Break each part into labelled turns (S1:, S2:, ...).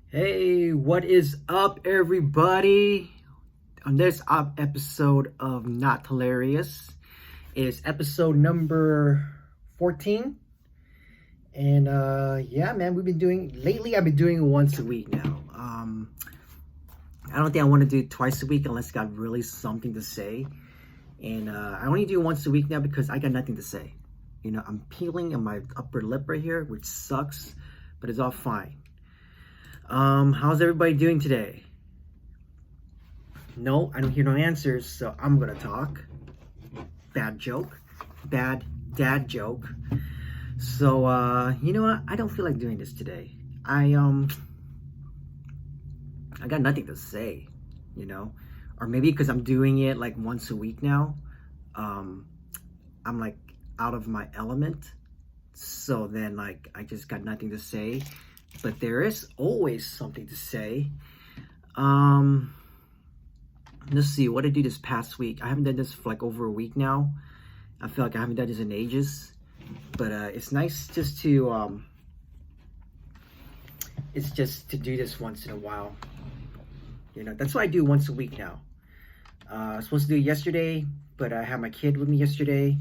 S1: Hey, what is up, everybody? On this episode of Not Hilarious is episode number 14. And yeah, man, I've been doing it once a week now. I don't think I want to do it twice a week unless I got really something to say. And I only do it once a week now because I got nothing to say. I'm peeling on my upper lip right here, which sucks, but it's all fine. How's everybody doing today? No, I don't hear no answers, so I'm gonna talk. Bad joke. Bad dad joke. So, you know what? I don't feel like doing this today. I got nothing to say, Or maybe because I'm doing it like once a week now, I'm like out of my element. So then like I just got nothing to say. But there is always something to say. Let's see, what did I do this past week? I haven't done this for like over a week now. I feel like I haven't done this in ages. But it's nice just to do this once in a while. That's what I do once a week now. I was supposed to do it yesterday, but I had my kid with me yesterday.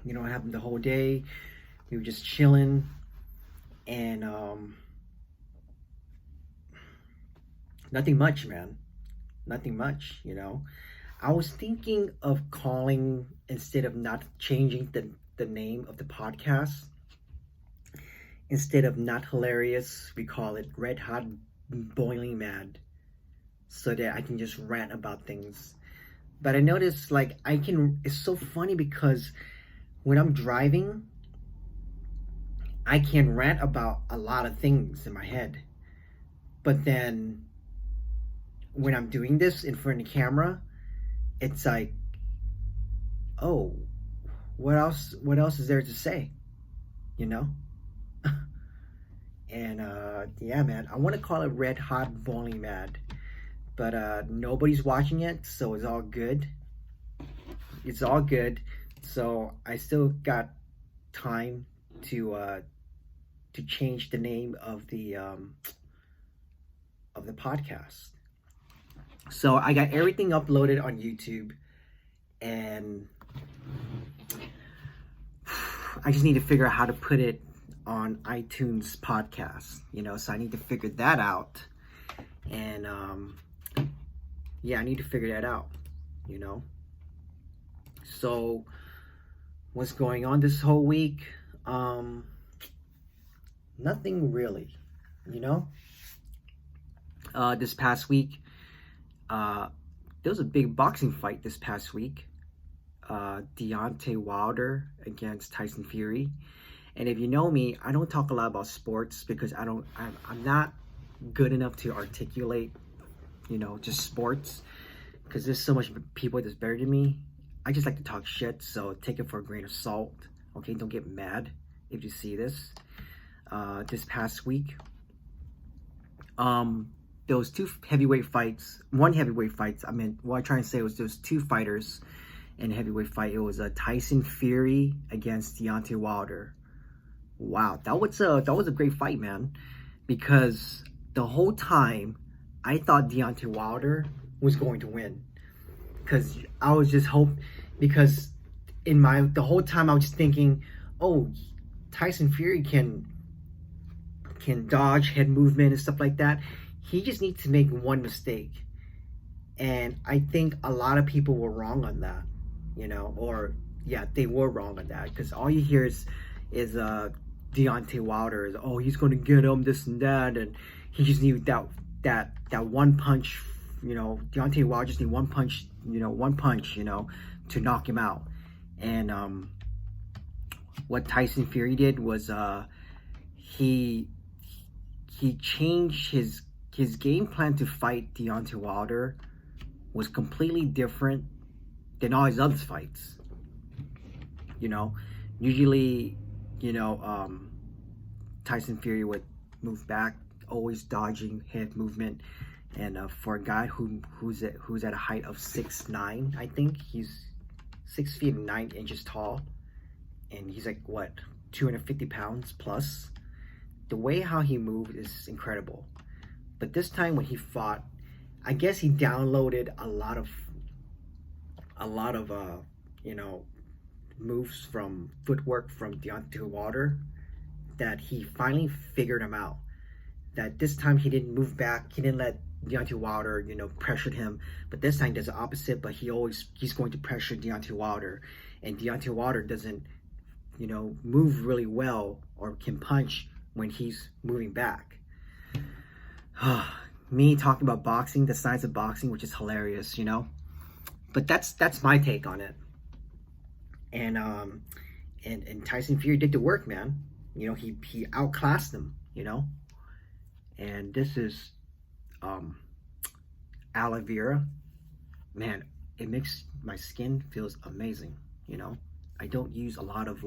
S1: I had him the whole day. We were just chilling. And nothing much, man. Nothing much, I was thinking of calling, instead of not changing the name of the podcast, instead of Not Hilarious, we call it Red Hot Boiling Mad, so that I can just rant about things. But I noticed, like, it's so funny because when I'm driving, I can rant about a lot of things in my head. But then when I'm doing this in front of the camera, it's like, oh, what else is there to say? And yeah, man, I want to call it Red Hot Boiling Mad. But nobody's watching it, so it's all good. It's all good. So I still got time to change the name of the podcast. So I got everything uploaded on YouTube, and I just need to figure out how to put it on iTunes podcast, so I need to figure that out. And yeah, I need to figure that out, So what's going on this whole week? Nothing really, this past week, there was a big boxing fight this past week. Deontay Wilder against Tyson Fury. And if you know me, I don't talk a lot about sports because I'm not good enough to articulate, just sports, because there's so much people that's better than me. I just like to talk shit, so take it for a grain of salt. Okay, don't get mad if you see this. This past week, there was one heavyweight fights. What I'm trying to say was there was two fighters in a heavyweight fight. It was a Tyson Fury against Deontay Wilder. Wow, that was a great fight, man. Because the whole time I thought Deontay Wilder was going to win. Because I was just because the whole time I was just thinking, oh, Tyson Fury can dodge head movement and stuff like that. He just needs to make one mistake. And I think a lot of people were wrong on that, or yeah, they were wrong on that, because all you hear is Deontay Wilder is, oh, he's going to get him, this and that, and he just needed that one punch, Deontay Wilder just need one punch, to knock him out. And what Tyson Fury did was he changed his game plan to fight Deontay Wilder was completely different than all his other fights. Usually, Tyson Fury would move back, always dodging head movement. And for a guy who's at a height of 6'9", I think he's 6 feet and 9 inches tall, and he's like what, 250 pounds plus. The way how he moved is incredible. But this time when he fought, I guess he downloaded a lot of you know moves from footwork from Deontay Wilder, that he finally figured him out. That this time he didn't move back. He didn't let Deontay Wilder, pressured him. But this time does the opposite. But he's going to pressure Deontay Wilder, and Deontay Wilder doesn't, move really well or can punch when he's moving back. Me talking about boxing, the science of boxing, which is hilarious, But that's my take on it. And Tyson Fury did the work, man. He outclassed him, And this is aloe vera. Man, it makes my skin feels amazing, I don't use a lot of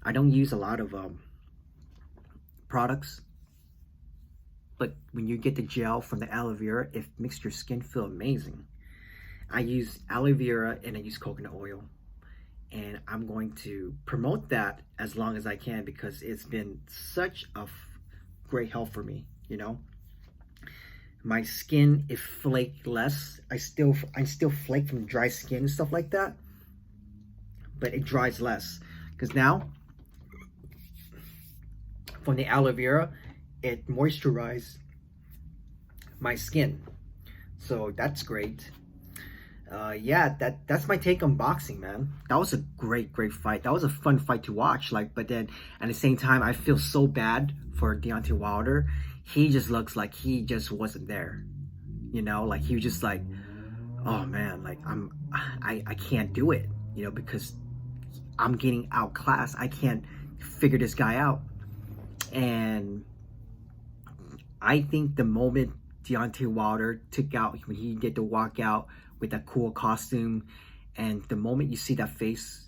S1: I don't use a lot of products. But when you get the gel from the aloe vera, it makes your skin feel amazing. I use aloe vera and I use coconut oil. And I'm going to promote that as long as I can, because it's been such a great help for me, My skin is flake less. I still flake from dry skin and stuff like that. But it dries less. Because now, from the aloe vera, it moisturizes my skin. So that's great. Yeah, that's my take on boxing, man. That was a great fight. That was a fun fight to watch. But then at the same time, I feel so bad for Deontay Wilder. He just looks like he just wasn't there. He was just like, oh man, I can't do it, because I'm getting outclassed. I can't figure this guy out. And I think the moment Deontay Wilder took out, when he did the walkout with that cool costume, and the moment you see that face,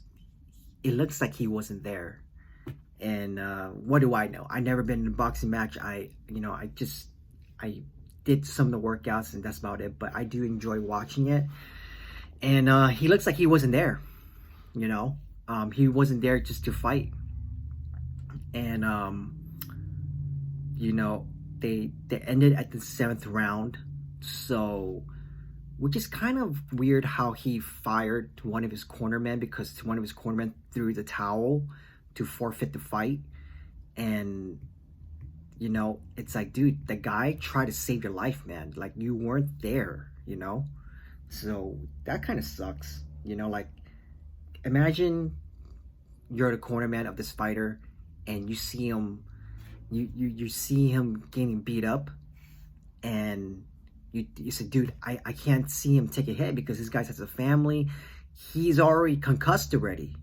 S1: it looks like he wasn't there. And what do I know? I never been in a boxing match. I did some of the workouts and that's about it. But I do enjoy watching it. And he looks like he wasn't there. He wasn't there just to fight. And they ended at the 7th round. So, which is kind of weird how he fired one of his cornermen, because one of his cornermen threw the towel to forfeit the fight. And it's like, dude, the guy tried to save your life, man. You weren't there, so that kind of sucks. Imagine you're the cornerman of this fighter and you see him, you see him getting beat up, and you said, dude, I can't see him take a hit because this guy has a family. He's already concussed already.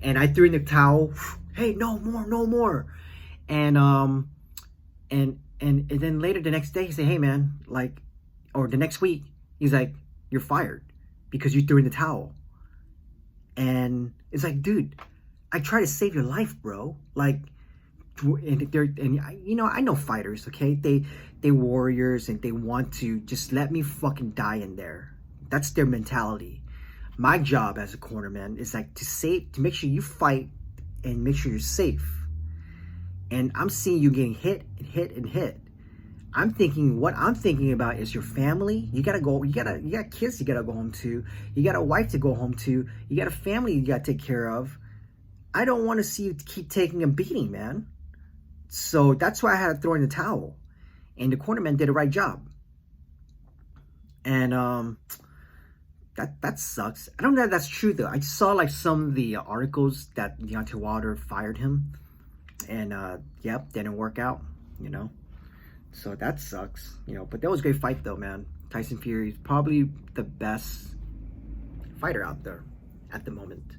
S1: And I threw in the towel. Hey, no more. And then later the next day he said, hey man, or the next week, he's like, you're fired because you threw in the towel. And it's like, dude, I try to save your life, bro. I know fighters, okay? They warriors, and they want to just let me fucking die in there. That's their mentality. My job as a cornerman is to make sure you fight and make sure you're safe. And I'm seeing you getting hit. What I'm thinking about is your family. You got kids you gotta go home to. You got a wife to go home to. You got a family you gotta take care of. I don't want to see you keep taking a beating, man. So that's why I had to throw in the towel. And the cornerman did the right job. And that sucks. I don't know if that's true though. I saw some of the articles that Deontay Wilder fired him. And didn't work out, So that sucks, But that was a great fight though, man. Tyson Fury is probably the best fighter out there at the moment,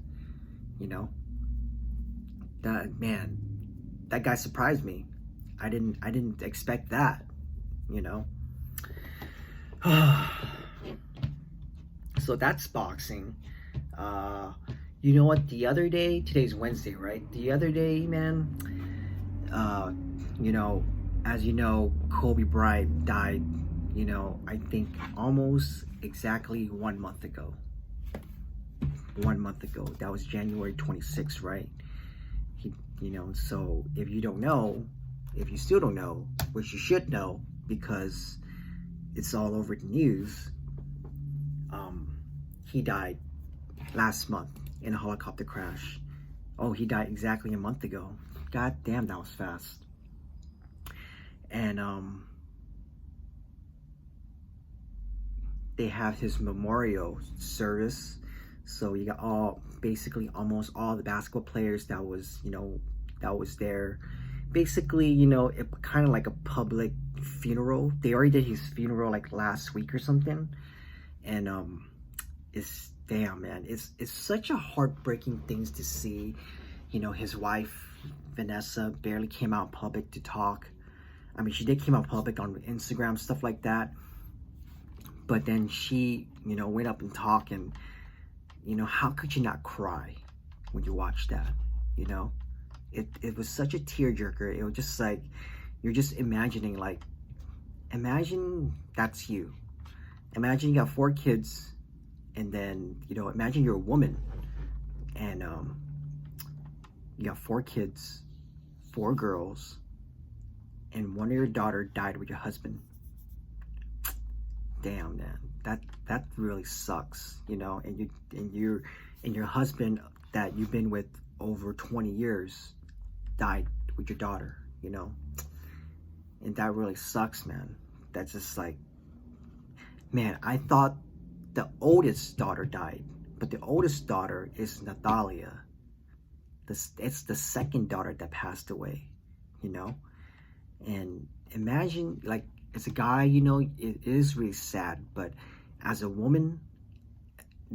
S1: That guy surprised me. I didn't expect that, So that's boxing. You know what? The other day, today's Wednesday, right? The other day, man, as you know, Kobe Bryant died, I think almost exactly 1 month ago. 1 month ago. That was January 26th, right? He, so if you don't know, if you still don't know, which you should know because it's all over the news, he died last month in a helicopter crash. Oh, he died exactly a month ago. God damn, that was fast. And they have his memorial service. So you got basically almost all the basketball players that was there. Basically, it kind of like a public funeral. They already did his funeral like last week or something. And it's damn, man, it's such a heartbreaking things to see. His wife Vanessa barely came out in public to talk. I mean, she did came out public on Instagram, stuff like that, but then she went up and talked. And how could you not cry when you watch that? It was such a tearjerker. It was just like you're just imagining, like, imagine that's you. Imagine you got 4 kids, and then imagine you're a woman, and you got 4 kids, 4 girls, and one of your daughter died with your husband. Damn, man, that really sucks, and your husband that you've been with over 20 years died with your daughter, and that really sucks, man. That's just like, man, I thought the oldest daughter died, but the oldest daughter is Natalia. It's the second daughter that passed away, and imagine, like, as a guy, it is really sad, but as a woman,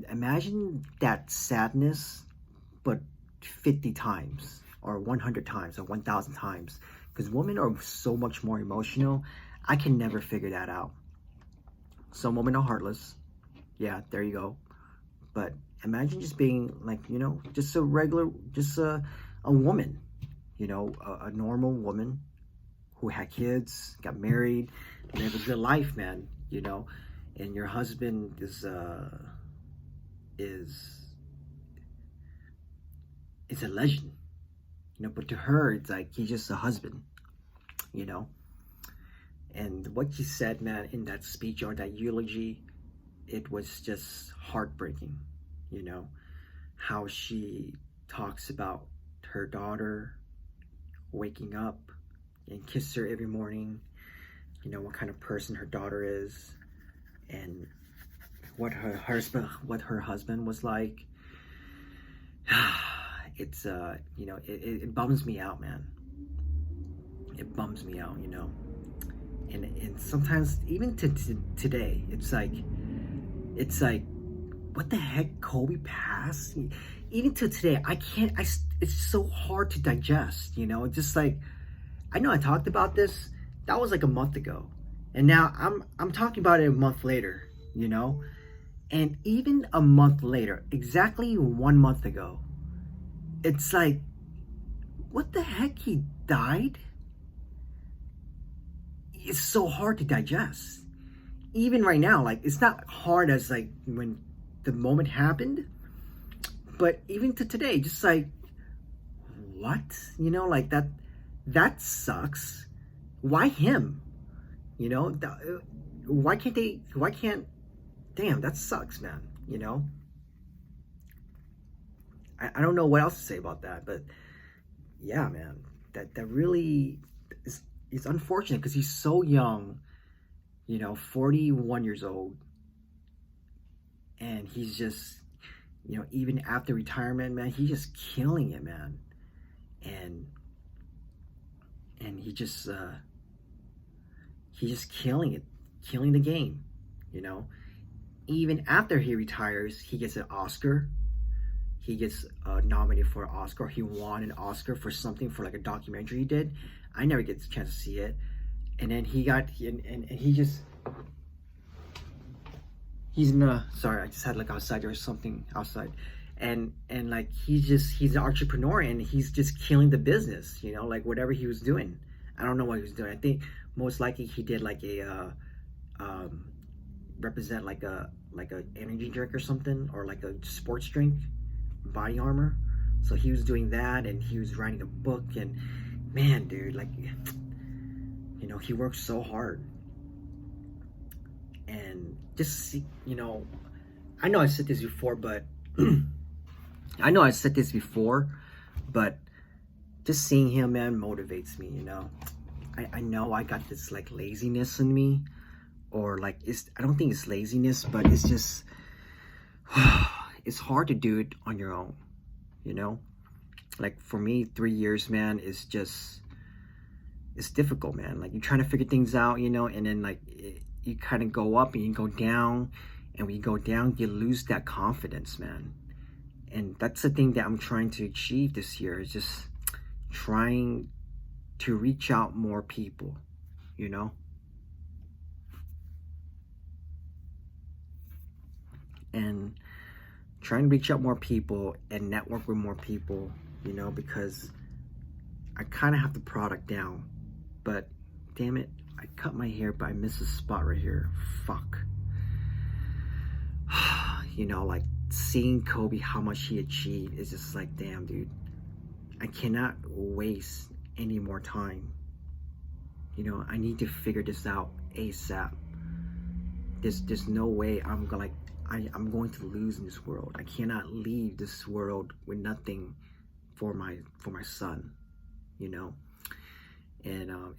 S1: imagine that sadness, but 50 times or 100 times or 1,000 times, because women are so much more emotional. I can never figure that out. Some women are heartless. Yeah, there you go. But imagine just being like, just a regular, just a woman, a normal woman who had kids, got married, lived a good life, man, and your husband is a legend, but to her, it's like he's just a husband, and what she said, man, in that speech or that eulogy, it was just heartbreaking, how she talks about her daughter waking up and kiss her every morning, what kind of person her daughter is, and what her husband was like. It's it bums me out, man. It bums me out, and sometimes even to today, it's like what the heck, Kobe passed. Even to today, it's so hard to digest, just like, I know I talked about this, that was like a month ago, and now I'm talking about it a month later, and even a month later, exactly 1 month ago, it's like, what the heck, he died? It's so hard to digest. Even right now, like, it's not hard as like when the moment happened, but even to today, just like, what? Like that sucks. Why him? Why can't, damn, that sucks, man. I don't know what else to say about that, but yeah, man, that really is unfortunate because he's so young, 41 years old, and he's just, even after retirement, man, he's just killing it, man, and he's just killing it, killing the game, Even after he retires, he gets an Oscar. He gets nominated for an Oscar. He won an Oscar for something, for like a documentary he did. I never get the chance to see it. And then he got, and he's in a, sorry, I just had like outside, there was something outside. And like, he's an entrepreneur, and he's just killing the business, like whatever he was doing. I don't know what he was doing. I think most likely he did like a, represent like a energy drink or something, or like a sports drink, body armor. So he was doing that, and he was writing a book. And man, dude, like, he works so hard. And just see, I know I said this before, but but just seeing him, man, motivates me. I know I got this like laziness in me, or like I don't think it's laziness, but it's just it's hard to do it on your own. Like for me, 3 years, man, is just, it's difficult, man. Like you're trying to figure things out, and then like you kind of go up and you go down, and when you go down, you lose that confidence, man. And that's the thing that I'm trying to achieve this year, is just trying to reach out more people, and trying to reach out more people and network with more people, because I kind of have the product down, but damn it, I cut my hair, but I missed a spot right here. Fuck. Like seeing Kobe, how much he achieved, is just like, damn, dude, I cannot waste any more time. I need to figure this out ASAP. There's no way I'm going to lose in this world. I cannot leave this world with nothing for my son, and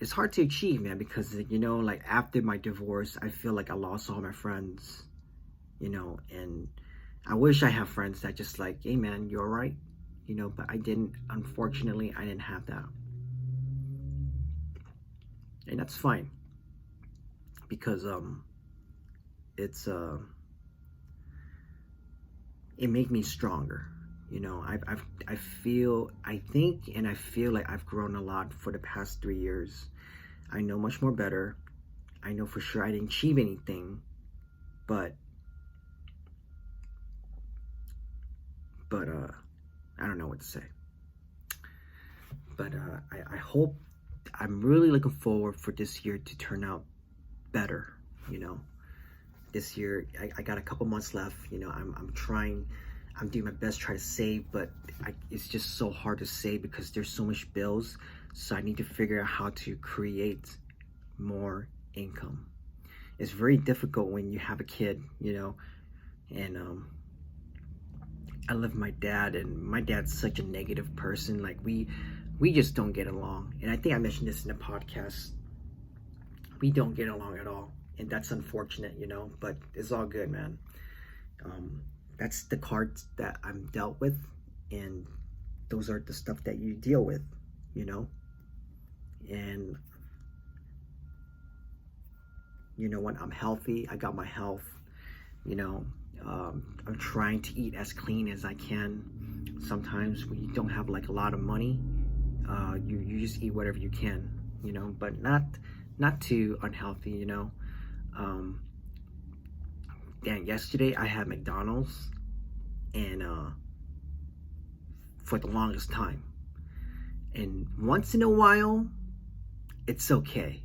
S1: it's hard to achieve, man, because like after my divorce, I feel like I lost all my friends, and I wish I have friends that just like, hey man, you all right, but I didn't. Unfortunately, I didn't have that, and that's fine, because it's it made me stronger. I feel like I've grown a lot for the past 3 years. I know much more better. I know for sure I didn't achieve anything, but I don't know what to say. But I hope, I'm really looking forward for this year to turn out better. This year I got a couple months left. I'm doing my best to try to save, but it's just so hard to save because there's so much bills. So I need to figure out how to create more income. It's very difficult when you have a kid, and I live with my dad, and my dad's such a negative person. Like we just don't get along. And I think I mentioned this in the podcast. We don't get along at all. And that's unfortunate, but it's all good, man. That's the cards that I'm dealt with, and those are the stuff that you deal with, and when I'm healthy, I got my health, I'm trying to eat as clean as I can. Sometimes when you don't have like a lot of money, you just eat whatever you can, but not too unhealthy, And yesterday I had McDonald's, and for the longest time. And once in a while, it's okay.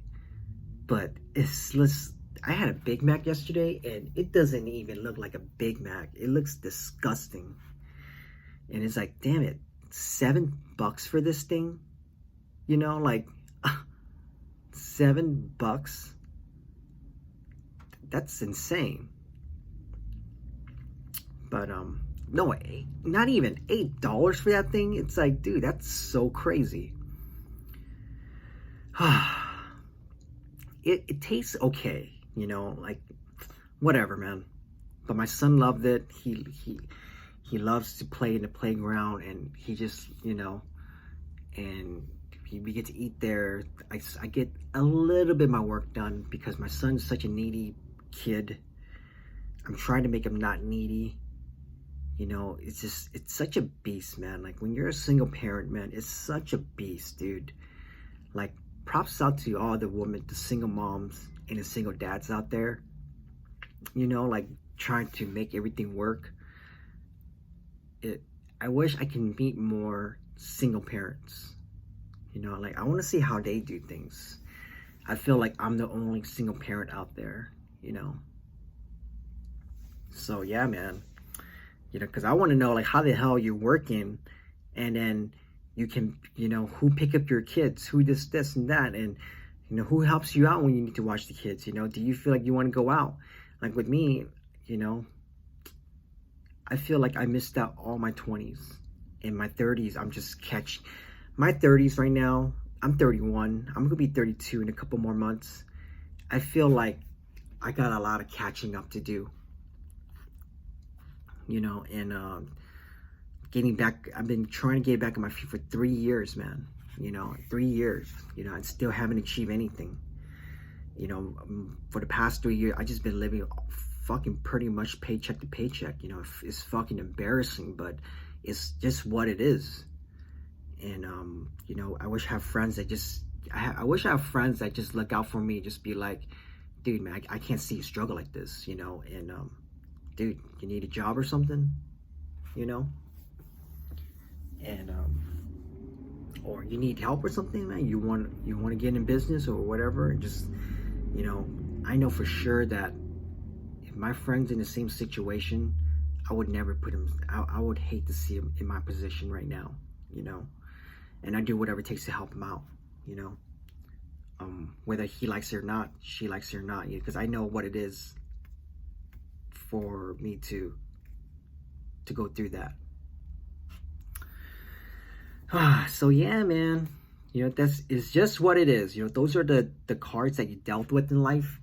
S1: But I had a Big Mac yesterday, and it doesn't even look like a Big Mac. It looks disgusting. And it's like, damn it, $7 for this thing? Like $7? That's insane. But no, not even $8 for that thing. It's like, dude, that's so crazy. It tastes okay, like whatever, man. But my son loved it. He loves to play in the playground, and he just, and we get to eat there. I get a little bit of my work done because my son's such a needy kid. I'm trying to make him not needy. It's such a beast, man. Like when you're a single parent, man, it's such a beast, dude. Like props out to all the women, the single moms and the single dads out there, like trying to make everything work. I wish I can meet more single parents, like I want to see how they do things. I feel like I'm the only single parent out there, So yeah, man. You know, because I want to know like how the hell you're working, and then you can, you know, who pick up your kids, who does this and that, and you know, who helps you out when you need to watch the kids. You know, do you feel like you want to go out? Like with me, you know, I feel like I missed out all my 20s. In my 30s, I'm just catching my 30s right now. I'm 31. I'm gonna be 32 in a couple more months. I feel like I got a lot of catching up to do, you know, and getting back. I've been trying to get back on my feet for 3 years, man. You know, 3 years. You know, I still haven't achieved anything. You know, for the past 3 years, I just been living fucking pretty much paycheck to paycheck. You know, it's fucking embarrassing, but it's just what it is. And you know, I wish I have friends that just. I wish I have friends that just look out for me. Just be like, dude, man, I can't see you struggle like this. You know, and dude, you need a job or something. You know, and or you need help or something, man. You want to get in business or whatever. And just, you know, I know for sure that if my friend's in the same situation, I would never put him. I would hate to see him in my position right now. You know, and I do whatever it takes to help him out. You know, whether he likes it or not, she likes it or not, because I know what it is for me to go through that. So yeah, man, you know, it's just what it is. You know, those are the cards that you dealt with in life.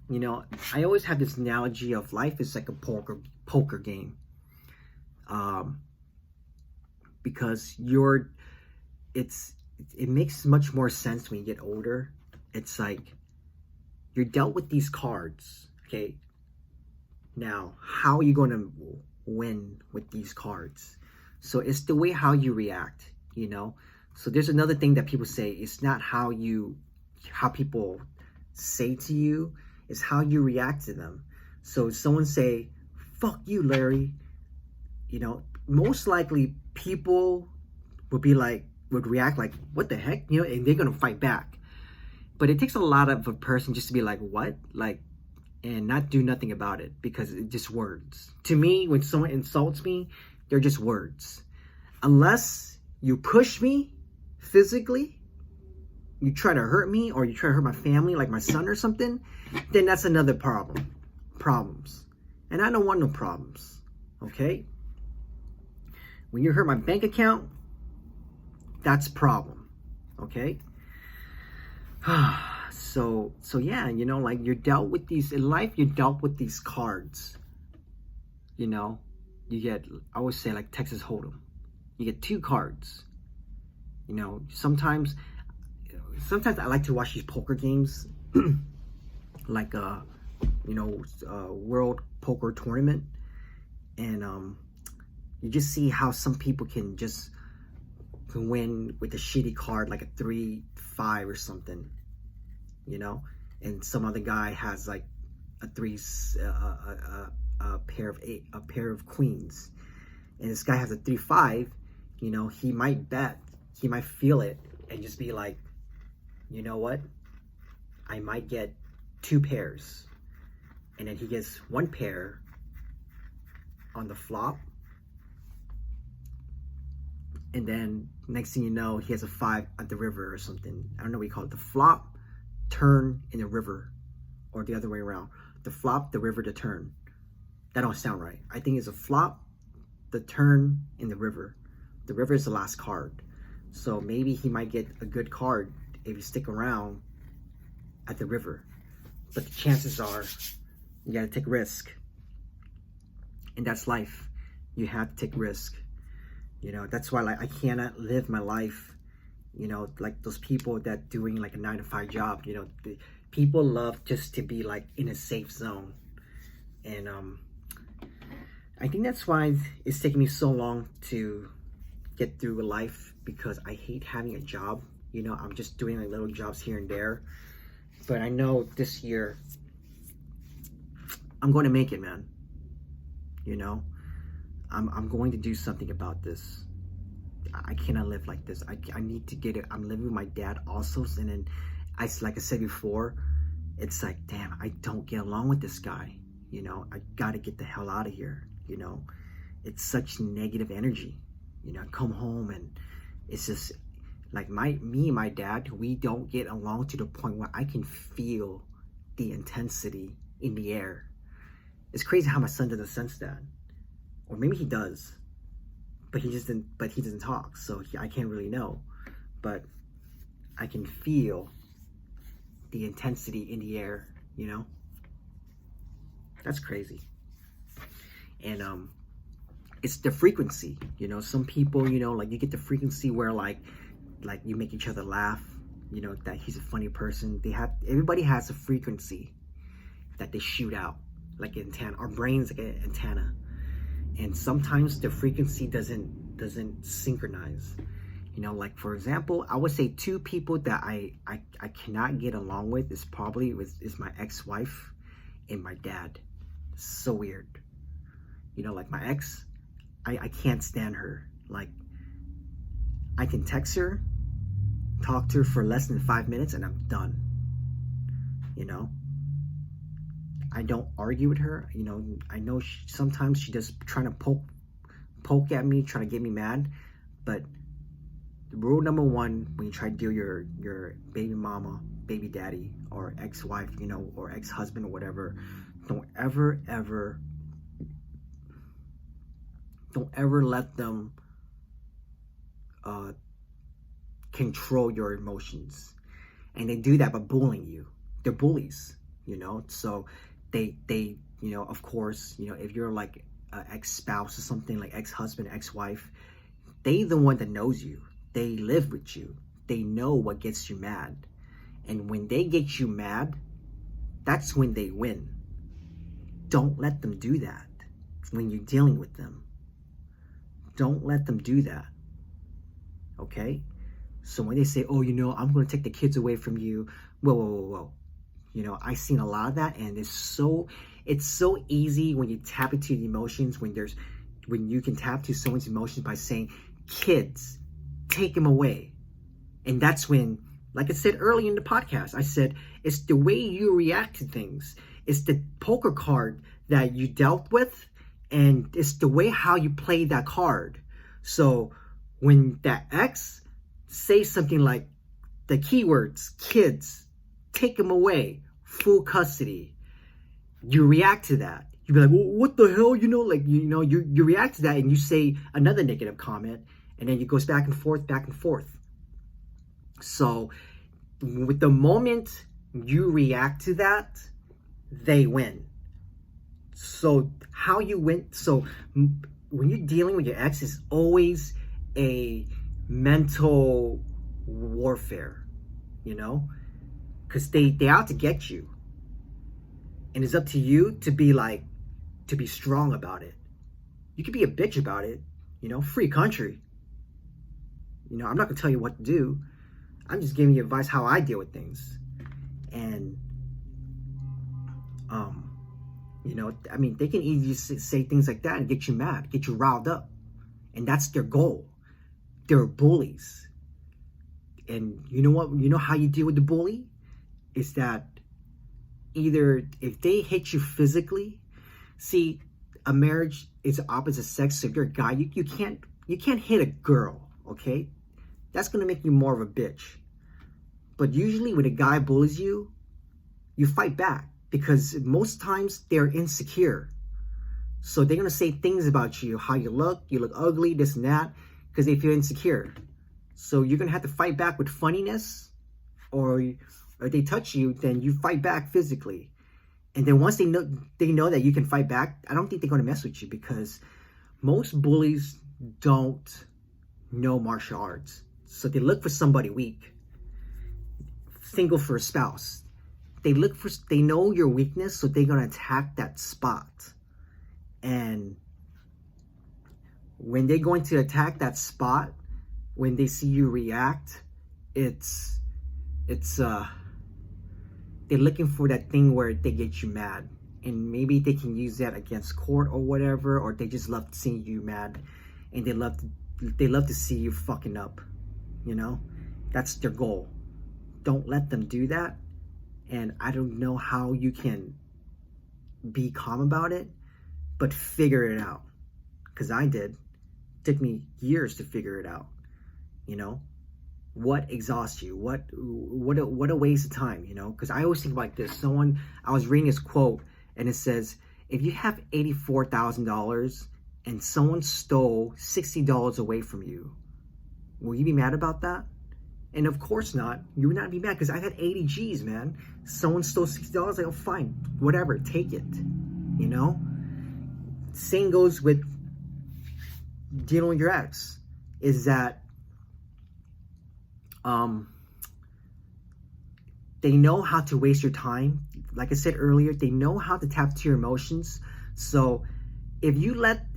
S1: You know, I always have this analogy of life is like a poker game, because it makes much more sense when you get older. It's like you're dealt with these cards, okay? Now, how are you going to win with these cards? So it's the way how you react, you know? So there's another thing that people say, it's not how people say to you, it's how you react to them. So if someone say, fuck you, Larry, you know, most likely people would react like, what the heck? You know, and they're going to fight back. But it takes a lot of a person just to be like, what? Like, and not do nothing about it, because it's just words. To me, when someone insults me, they're just words. Unless you push me physically, you try to hurt me, or you try to hurt my family, like my son or something, then that's another problem. Problems. And I don't want no problems. Okay? When you hurt my bank account, that's problem. Okay? So yeah, you know, like you're dealt with these in life, you're dealt with these cards. You know, you get, I always say like Texas Hold'em. You get 2 cards. You know, sometimes I like to watch these poker games, like you know, World Poker Tournament, and you just see how some people can win with a shitty card like a 3-5 or something, you know, and some other guy has like a pair of queens, and this guy has a 3-5. You know, he might bet, he might feel it, and just be like, you know what, I might get 2 pairs, and then he gets 1 pair on the flop. And then next thing you know, he has a 5 at the river or something. I don't know what you call it. The flop, turn, in the river. Or the other way around. The flop, the river, the turn. That don't sound right. I think it's a flop, the turn, in the river. The river is the last card. So maybe he might get a good card if you stick around at the river. But the chances are, you gotta take risk. And that's life. You have to take risk. You know, that's why like I cannot live my life, you know, like those people that doing like a 9-to-5 job. You know, people love just to be like in a safe zone. And I think that's why it's taking me so long to get through life, because I hate having a job. You know, I'm just doing like little jobs here and there. But I know this year I'm going to make it, man. You know, I'm going to do something about this. I cannot live like this. I need to get it. I'm living with my dad also, and then like I said before, it's like, damn, I don't get along with this guy. You know, I gotta get the hell out of here. You know, it's such negative energy. I come home and it's just like me and my dad, we don't get along to the point where I can feel the intensity in the air. It's crazy how my son doesn't sense that. Or maybe he does, but he doesn't talk, so I can't really know. But I can feel the intensity in the air, That's crazy. And it's the frequency, some people, like you get the frequency where like you make each other laugh, that he's a funny person. Everybody has a frequency that they shoot out, like an antenna. Our brain's like an antenna, and sometimes the frequency doesn't synchronize. Like for example, I would say two people that I cannot get along with is my ex-wife and my dad. So weird. Like my ex, I can't stand her. Like, I can text her, talk to her for less than 5 minutes, and I'm done. I don't argue with her. I know sometimes she does trying to poke at me, trying to get me mad. But rule number one, when you try to deal your baby mama, baby daddy, or ex-wife, or ex-husband or whatever, don't ever let them control your emotions. And they do that by bullying you. They're bullies, so they of course, if you're like an ex-spouse or something, like ex-husband, ex-wife, they the one that knows you. They live with you. They know what gets you mad. And when they get you mad, that's when they win. Don't let them do that when you're dealing with them. Don't let them do that. Okay? So when they say, oh, I'm going to take the kids away from you. Whoa. I've seen a lot of that, and it's so easy when you tap into the emotions, when you can tap to someone's emotions by saying, kids, take them away. And that's when, like I said earlier in the podcast, I said, it's the way you react to things. It's the poker card that you dealt with, and it's the way how you play that card. So when that ex says something like the keywords, kids, take them away, full custody, you react to that. You be like, well, what the hell? You react to that, and you say another negative comment, and then it goes back and forth. So with the moment you react to that, they win. So how you win, so when you're dealing with your ex, it's always a mental warfare, because they out to get you. And it's up to you to be strong about it. You can be a bitch about it, free country. I'm not gonna tell you what to do. I'm just giving you advice how I deal with things. And they can easily say things like that and get you mad, get you riled up. And that's their goal. They're bullies. And you know what? You know how you deal with the bully? Is that either if they hit you physically, see, a marriage is opposite sex. So if you're a guy, you can't hit a girl, okay? That's gonna make you more of a bitch. But usually when a guy bullies you, you fight back, because most times they're insecure. So they're gonna say things about you, how you look ugly, this and that, because they feel insecure. So you're gonna have to fight back with funniness, or if they touch you, then you fight back physically. And then once they know that you can fight back, I don't think they're gonna mess with you, because most bullies don't know martial arts. So they look for somebody weak. Single for a spouse. They know your weakness, so they're gonna attack that spot. And when they're going to attack that spot, when they see you react, it's they're looking for that thing where they get you mad. And maybe they can use that against court or whatever, or they just love seeing you mad, and they love to see you fucking up. That's their goal. Don't let them do that. And I don't know how you can be calm about it, but figure it out. because I did. It took me years to figure it out. You know, what exhausts you? What a waste of time. You know, because I always think like this. I was reading this quote, and it says, if you have $84,000 and someone stole $60 away from you, will you be mad about that? And of course not. You would not be mad, because I had 80 G's, man. Someone stole $60. Like, oh, fine, whatever, take it. You know. Same goes with dealing with your ex. Is that they know how to waste your time. Like I said earlier, they know how to tap into your emotions. So if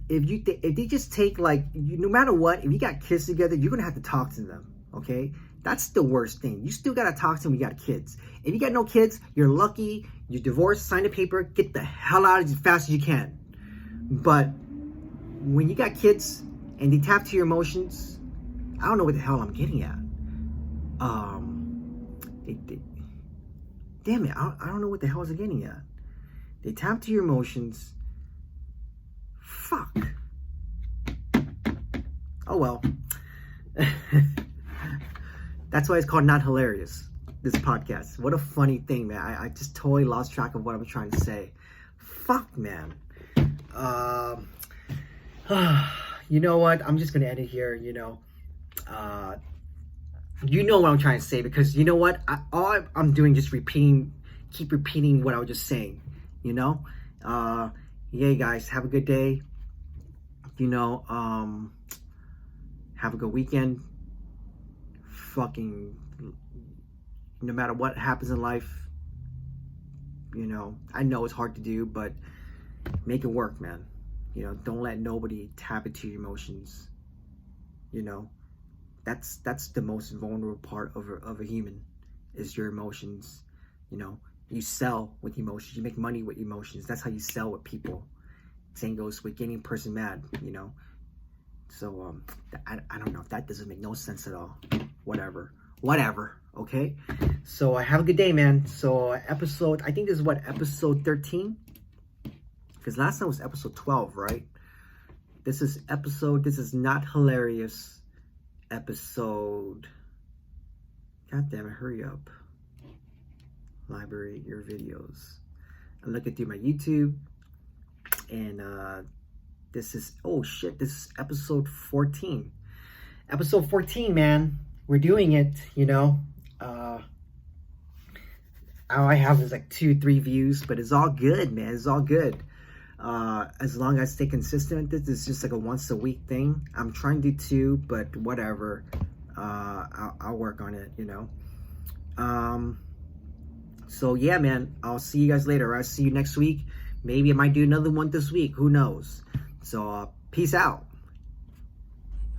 S1: they just take, like, no matter what, if you got kids together, you're gonna have to talk to them. Okay, that's the worst thing. You still gotta talk to them when you got kids. If you got no kids, you're lucky. You're divorced, sign the paper, get the hell out as fast as you can. But when you got kids and they tap to your emotions, I don't know what the hell I'm getting at. Damn it, I don't know what the hell I was getting at. They tap to your emotions. Fuck. Oh well. That's why it's called Not Hilarious, this podcast. What a funny thing, man. I just totally lost track of what I was trying to say. Fuck, man. You know what? I'm just gonna end it here. You know what I'm trying to say, because you know what? All I'm doing is keep repeating what I was just saying. You know, yeah, guys, have a good day. You know, have a good weekend. Fucking, no matter what happens in life, you know, I know it's hard to do, but make it work, man. You know, don't let nobody tap into your emotions. You know, that's the most vulnerable part of a human, is your emotions. You know, you sell with emotions. You make money with emotions. That's how you sell with people. Same goes with getting a person mad, you know. So, I don't know. That doesn't make no sense at all. Whatever, okay? So, have a good day, man. So, I think this is episode 13? Because last time was episode 12, right? This is Not Hilarious episode. God damn it, hurry up. Library your videos. I'm looking through my YouTube, and this is episode 14. Episode 14, man. We're doing it, you know. All I have is like 2-3 views, but it's all good, man. It's all good. As long as I stay consistent with this, it's just like a once a week thing. I'm trying to do 2, but whatever. I'll work on it, you know. So yeah, man, I'll see you guys later. I'll see you next week. Maybe I might do another one this week. Who knows? So peace out.